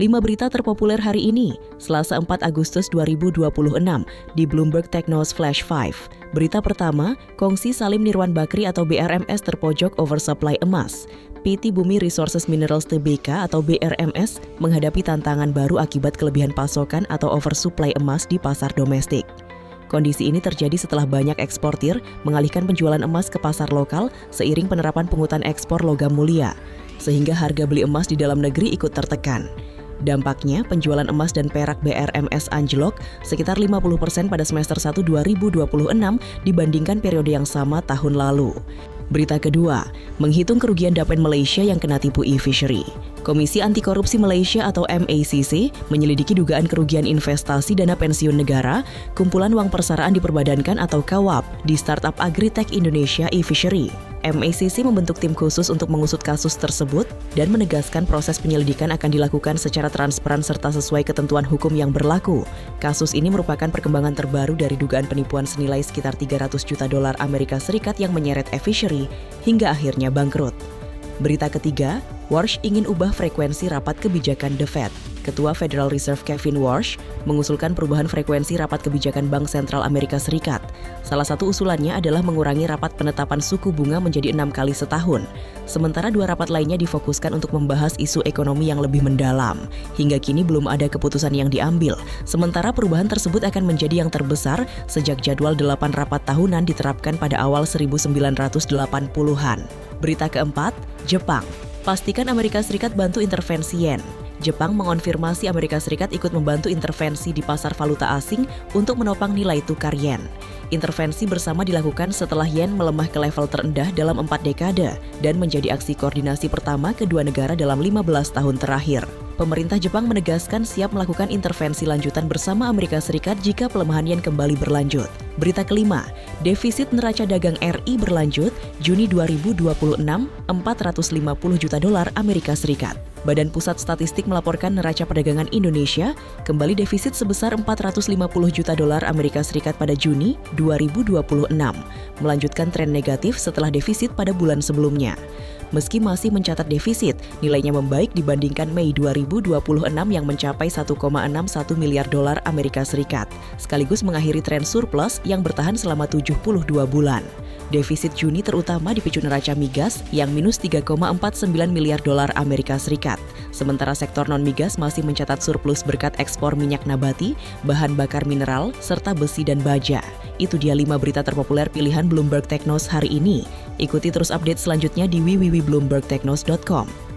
5 berita terpopuler hari ini, Selasa 4 Agustus 2026 di Bloomberg Technos Flash 5. Berita pertama, kongsi Salim Nirwan Bakri atau BRMS terpojok oversupply emas. PT Bumi Resources Minerals Tbk atau BRMS menghadapi tantangan baru akibat kelebihan pasokan atau oversupply emas di pasar domestik. Kondisi ini terjadi setelah banyak eksportir mengalihkan penjualan emas ke pasar lokal seiring penerapan pungutan ekspor logam mulia, sehingga harga beli emas di dalam negeri ikut tertekan. Dampaknya, penjualan emas dan perak BRMS anjlok sekitar 50% pada semester 1 2026 dibandingkan periode yang sama tahun lalu. Berita kedua, menghitung kerugian Dapen Malaysia yang kena tipu e-fishery. Komisi Anti Korupsi Malaysia atau MACC menyelidiki dugaan kerugian investasi dana pensiun negara, kumpulan uang persaraan diperbadankan atau KAWAP di startup Agritech Indonesia e-fishery. MACC membentuk tim khusus untuk mengusut kasus tersebut dan menegaskan proses penyelidikan akan dilakukan secara transparan serta sesuai ketentuan hukum yang berlaku. Kasus ini merupakan perkembangan terbaru dari dugaan penipuan senilai sekitar 300 juta dolar Amerika Serikat yang menyeret e-fishery hingga akhirnya bangkrut. Berita ketiga, Warsh ingin ubah frekuensi rapat kebijakan The Fed. Ketua Federal Reserve Kevin Warsh mengusulkan perubahan frekuensi rapat kebijakan Bank Sentral Amerika Serikat. Salah satu usulannya adalah mengurangi rapat penetapan suku bunga menjadi 6 kali setahun. Sementara 2 rapat lainnya difokuskan untuk membahas isu ekonomi yang lebih mendalam. Hingga kini belum ada keputusan yang diambil. Sementara perubahan tersebut akan menjadi yang terbesar sejak jadwal 8 rapat tahunan diterapkan pada awal 1980-an. Berita keempat, Jepang. Pastikan Amerika Serikat bantu intervensi yen. Jepang mengonfirmasi Amerika Serikat ikut membantu intervensi di pasar valuta asing untuk menopang nilai tukar yen. Intervensi bersama dilakukan setelah yen melemah ke level terendah dalam 4 dekade dan menjadi aksi koordinasi pertama kedua negara dalam 15 tahun terakhir. Pemerintah Jepang menegaskan siap melakukan intervensi lanjutan bersama Amerika Serikat jika pelemahan yen kembali berlanjut. Berita kelima, defisit neraca dagang RI berlanjut, Juni 2026, 450 juta dolar Amerika Serikat. Badan Pusat Statistik melaporkan neraca perdagangan Indonesia kembali defisit sebesar 450 juta dolar Amerika Serikat pada Juni 2026, melanjutkan tren negatif setelah defisit pada bulan sebelumnya. Meski masih mencatat defisit, nilainya membaik dibandingkan Mei 2026 yang mencapai 1,61 miliar dolar Amerika Serikat, sekaligus mengakhiri tren surplus yang bertahan selama 72 bulan. Defisit Juni terutama dipicu neraca migas yang minus 3,49 miliar dolar Amerika Serikat. Sementara sektor non-migas masih mencatat surplus berkat ekspor minyak nabati, bahan bakar mineral, serta besi dan baja. Itu dia 5 berita terpopuler pilihan Bloomberg Technos hari ini. Ikuti terus update selanjutnya di www.bloombergtechnos.com.